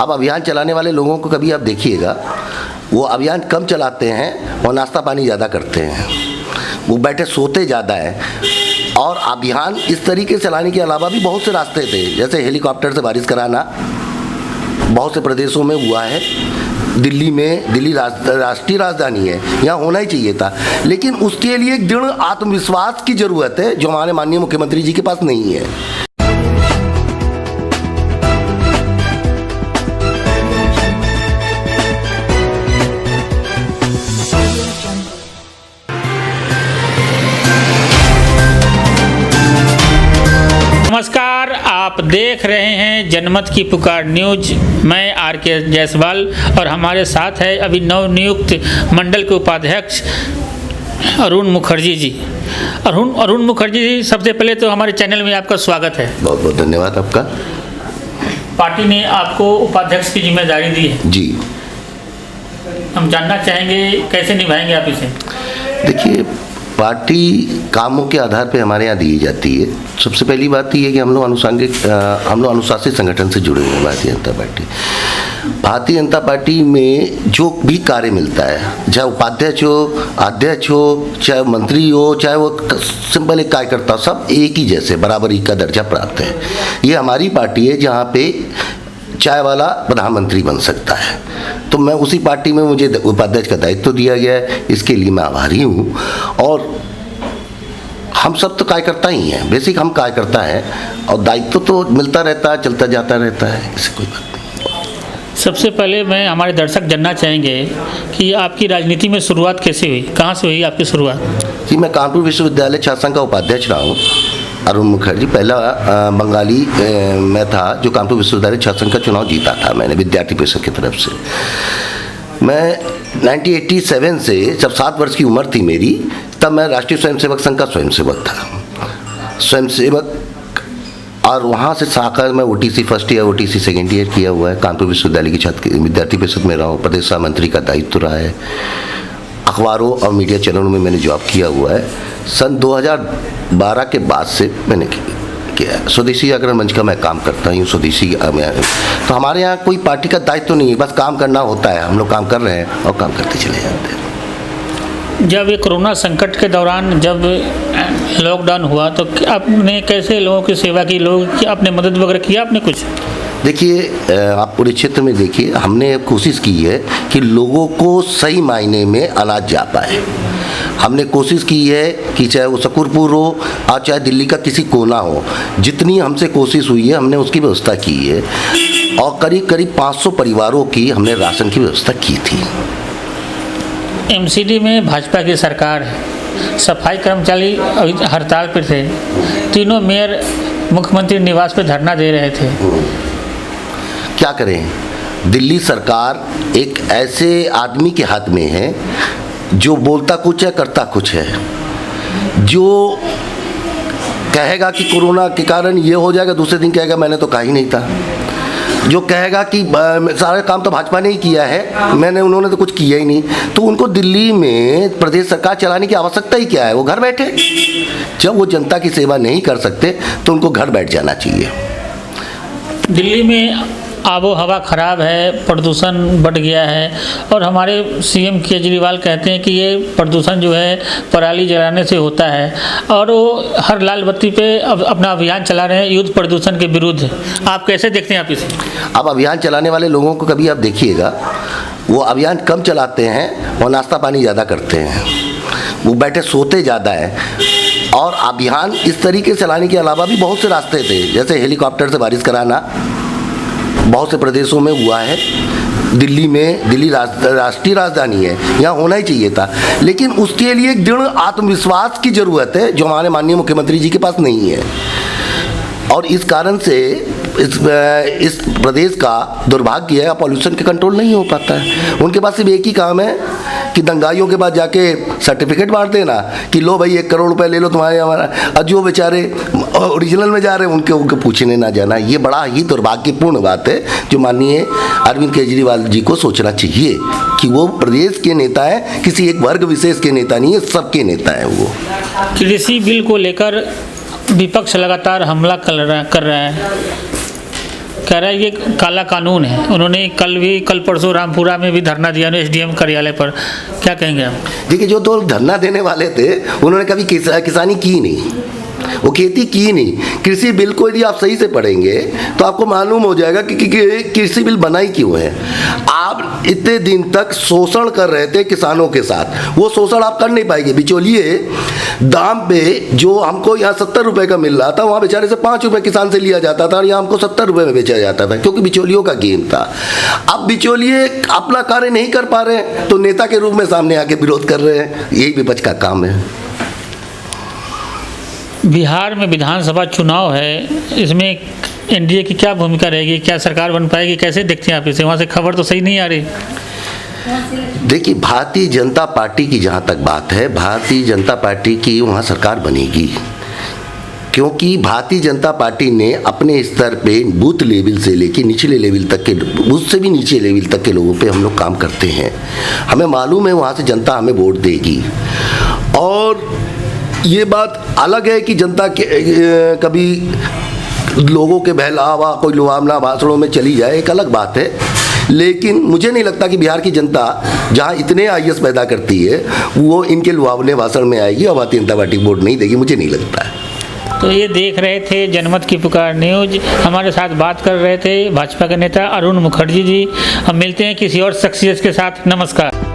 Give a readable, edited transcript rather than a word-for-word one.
अब अभियान चलाने वाले लोगों को कभी आप देखिएगा, वो अभियान कम चलाते हैं और नाश्ता पानी ज़्यादा करते हैं, वो बैठे सोते ज़्यादा हैं। और अभियान इस तरीके से चलाने के अलावा भी बहुत से रास्ते थे, जैसे हेलीकॉप्टर से बारिश कराना बहुत से प्रदेशों में हुआ है। दिल्ली में, दिल्ली राष्ट्रीय राजधानी है, यहाँ होना ही चाहिए था, लेकिन उसके लिए एक दृढ़ आत्मविश्वास की ज़रूरत है जो हमारे माननीय मुख्यमंत्री जी के पास नहीं है। नमस्कार, आप देख रहे हैं जनमत की पुकार न्यूज। मैं आर.के. जायसवाल और हमारे साथ है अभी नवनियुक्त मंडल के उपाध्यक्ष अरुण मुखर्जी जी। अरुण मुखर्जी जी, सबसे पहले तो हमारे चैनल में आपका स्वागत है। बहुत बहुत धन्यवाद आपका। पार्टी ने आपको उपाध्यक्ष की जिम्मेदारी दी है जी। हम जानना चाहेंगे कैसे निभाएंगे आप इसे? देखिए, पार्टी कामों के आधार पे हमारे यहाँ दी जाती है। सबसे पहली बात ये है कि हम लोग अनुशासित संगठन से जुड़े हुए हैं। भारतीय जनता पार्टी में जो भी कार्य मिलता है, चाहे उपाध्यक्ष हो, अध्यक्ष हो, चाहे मंत्री हो, चाहे वो सिंपल एक कार्यकर्ता, सब एक ही जैसे बराबरी का दर्जा प्राप्त है। ये हमारी पार्टी है जहाँ पे चाय वाला प्रधानमंत्री बन सकता है, तो मैं उसी पार्टी में मुझे उपाध्यक्ष का दायित्व दिया गया है, इसके लिए मैं आभारी हूँ। और हम सब तो कार्यकर्ता ही हैं, बेसिक हम कार्यकर्ता हैं, और दायित्व तो मिलता रहता है, चलता जाता रहता है, इससे कोई बात नहीं। सबसे पहले मैं हमारे दर्शक जानना चाहेंगे कि आपकी राजनीति में शुरुआत कैसे हुई, कहाँ से हुई आपकी शुरुआत? जी, मैं कानपुर विश्वविद्यालय छात्र संघ का उपाध्यक्ष रहा हूँ। अरुण मुखर्जी, पहला बंगाली मैं था जो कानपुर विश्वविद्यालय छात्र संघ का चुनाव जीता था मैंने विद्यार्थी परिषद की तरफ से। मैं 1987 से, जब 7 वर्ष की उम्र थी मेरी, तब मैं राष्ट्रीय स्वयंसेवक संघ का स्वयंसेवक था, स्वयंसेवक। और वहाँ से शाखा में OTC first year, OTC second year किया हुआ है। कानपुर विश्वविद्यालय की छात्र विद्यार्थी परिषद में रहा हूँ, प्रदेश सह मंत्री का दायित्व रहा है, अखबारों और मीडिया चैनलों में मैंने जॉब किया हुआ है। सन 2012 के बाद से मैंने किया है। स्वदेशी जागरण मंच का मैं काम करता हूँ, स्वदेशी तो हमारे यहाँ कोई पार्टी का दायित्व तो नहीं है, बस काम करना होता है। हम लोग काम कर रहे हैं और काम करते चले जाते हैं। जब ये कोरोना संकट के दौरान जब लॉकडाउन हुआ तो आपने कैसे लोगों की सेवा की, लोगों की आपने मदद वगैरह किया आपने कुछ? देखिए, आप पूरे क्षेत्र में देखिए, हमने कोशिश की है कि लोगों को सही मायने में अनाज जा पाए। हमने कोशिश की है कि चाहे वो शकरपुर हो और चाहे दिल्ली का किसी कोना हो, जितनी हमसे कोशिश हुई है हमने उसकी व्यवस्था की है। और करीब करीब 500 परिवारों की हमने राशन की व्यवस्था की थी। MCD में भाजपा की सरकार है, सफाई कर्मचारी हड़ताल पर थे, तीनों मेयर मुख्यमंत्री निवास पर धरना दे रहे थे। क्या करें, दिल्ली सरकार एक ऐसे आदमी के हाथ में है जो बोलता कुछ है करता कुछ है। जो कहेगा कि कोरोना के कारण ये हो जाएगा, दूसरे दिन कहेगा मैंने तो कहा ही नहीं था। जो कहेगा कि सारा काम तो भाजपा ने ही किया है, उन्होंने तो कुछ किया ही नहीं, तो उनको दिल्ली में प्रदेश सरकार चलाने की आवश्यकता ही क्या है? वो घर बैठे। जब वो जनता की सेवा नहीं कर सकते तो उनको घर बैठ जाना चाहिए। दिल्ली में आबो हवा ख़राब है, प्रदूषण बढ़ गया है, और हमारे CM केजरीवाल कहते हैं कि ये प्रदूषण जो है पराली जलाने से होता है, और वो हर लाल बत्ती पे अब अपना अभियान चला रहे हैं युद्ध प्रदूषण के विरुद्ध। आप कैसे देखते हैं आप इसे? अब अभियान चलाने वाले लोगों को कभी आप देखिएगा, वो अभियान कम चलाते हैं और नाश्ता पानी ज़्यादा करते हैं, वो बैठे सोते ज़्यादा हैं। और अभियान इस तरीके से चलाने के अलावा भी बहुत से रास्ते थे, जैसे हेलीकॉप्टर से बारिश कराना बहुत से प्रदेशों में हुआ है। दिल्ली में, दिल्ली राष्ट्रीय राजधानी है, यहाँ होना ही चाहिए था, लेकिन उसके लिए एक दृढ़ आत्मविश्वास की ज़रूरत है जो हमारे माननीय मुख्यमंत्री जी के पास नहीं है। और इस कारण से इस प्रदेश का दुर्भाग्य है, पॉल्यूशन के कंट्रोल नहीं हो पाता है। उनके पास सिर्फ एक ही काम है कि दंगाइयों के पास जाके सर्टिफिकेट बांट देना कि लो भाई 1 करोड़ रुपए ले लो तुम्हारे हमारा, और जो बेचारे ओरिजिनल में जा रहे हैं उनके पूछने ना जाना। ये बड़ा ही दुर्भाग्यपूर्ण बात है जो माननीय अरविंद केजरीवाल जी को सोचना चाहिए कि वो प्रदेश के नेता है, किसी एक वर्ग विशेष के नेता नहीं है, सबके नेता है वो। कृषि बिल को लेकर विपक्ष लगातार हमला कर रहा है, कह रहा है ये काला कानून है। उन्होंने कल परसों रामपुरा में भी धरना दिया एसडीएम कार्यालय पर, क्या कहेंगे आप? देखिए, जो तो धरना देने वाले थे उन्होंने कभी किसानी की नहीं, वो खेती की नहीं। कृषि बिल को यदि आप सही से पढ़ेंगे तो आपको मालूम हो जाएगा कि कृषि बिल बना ही क्यों है। आप इतने दिन तक शोषण कर रहे थे किसानों के साथ, वो शोषण आप कर नहीं पाएंगे। बिचौलिए दाम पे जो हमको यहाँ 70 रुपए का मिल रहा था, वहाँ बेचारे से 5 रुपए किसान से लिया जाता था और यहाँ हमको 70 रुपए में बेचा जाता था, क्योंकि बिचौलियों का गेम था। अब बिचौलिए अपना कार्य नहीं कर पा रहे तो नेता के रूप में सामने आके विरोध कर रहे हैं, यही विपक्ष का काम है। बिहार में विधानसभा चुनाव है, इसमें एनडीए की क्या भूमिका रहेगी? क्या सरकार बन पाएगी? कैसे देखते हैं आप इसे? वहाँ से खबर तो सही नहीं आ रही। देखिए, भारतीय जनता पार्टी की जहाँ तक बात है, भारतीय जनता पार्टी की वहाँ सरकार बनेगी, क्योंकि भारतीय जनता पार्टी ने अपने स्तर पे बूथ लेवल से लेकर निचले लेवल तक के, उससे भी नीचे लेवल तक के लोगों पे हम लोग काम करते हैं। हमें मालूम है वहाँ से जनता हमें वोट देगी। और ये बात अलग है कि जनता के कभी लोगों के बहलावा, कोई लुभावना भाषणों में चली जाए, एक अलग बात है। लेकिन मुझे नहीं लगता कि बिहार की जनता जहाँ इतने आईएएस पैदा करती है वो इनके लुभावने भाषण में आएगी और भारतीय जनता पार्टी वोट नहीं देगी, मुझे नहीं लगता है। तो ये देख रहे थे जनमत की पुकार न्यूज। हमारे साथ बात कर रहे थे भाजपा के नेता अरुण मुखर्जी जी। हम मिलते हैं किसी और शख्सियत के साथ। नमस्कार।